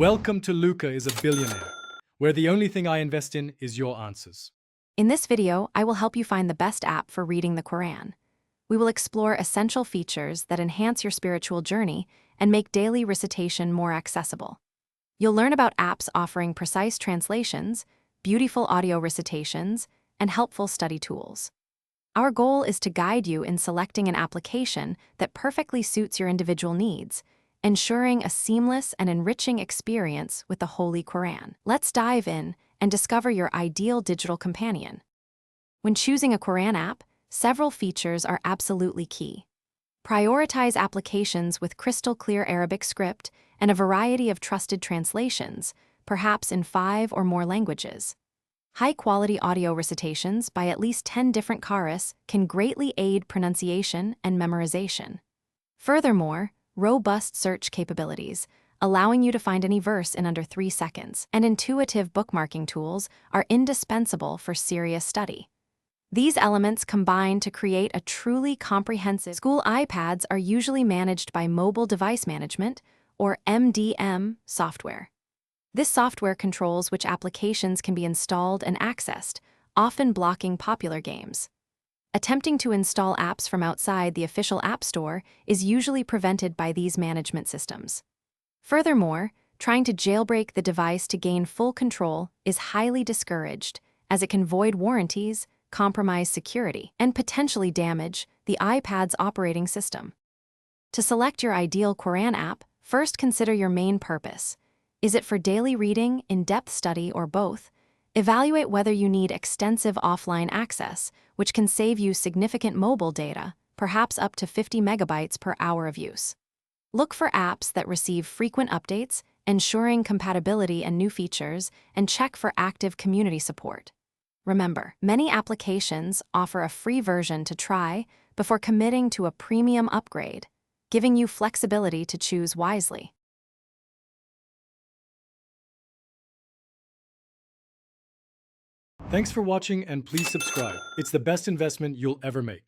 Welcome to Luca is a Billionaire, where the only thing I invest in is your answers. In this video, I will help you find the best app for reading the Quran. We will explore essential features that enhance your spiritual journey and make daily recitation more accessible. You'll learn about apps offering precise translations, beautiful audio recitations, and helpful study tools. Our goal is to guide you in selecting an application that perfectly suits your individual needs, ensuring a seamless and enriching experience with the Holy Quran. Let's dive in and discover your ideal digital companion. When choosing a Quran app, several features are absolutely key. Prioritize applications with crystal-clear Arabic script and a variety of trusted translations, perhaps in 5 or more languages. High-quality audio recitations by at least 10 different qaris can greatly aid pronunciation and memorization. Furthermore, robust search capabilities, allowing you to find any verse in under 3 seconds, and intuitive bookmarking tools are indispensable for serious study. These elements combine to create a truly comprehensive. School iPads are usually managed by Mobile Device Management, or MDM, software. This software controls which applications can be installed and accessed, often blocking popular games. Attempting to install apps from outside the official App Store is usually prevented by these management systems. Furthermore, trying to jailbreak the device to gain full control is highly discouraged, as it can void warranties, compromise security, and potentially damage the iPad's operating system. To select your ideal Quran app, first consider your main purpose. Is it for daily reading, in-depth study, or both? Evaluate whether you need extensive offline access, which can save you significant mobile data, perhaps up to 50 megabytes per hour of use. Look for apps that receive frequent updates, ensuring compatibility and new features, and check for active community support. Remember, many applications offer a free version to try before committing to a premium upgrade, giving you flexibility to choose wisely. Thanks for watching and please subscribe. It's the best investment you'll ever make.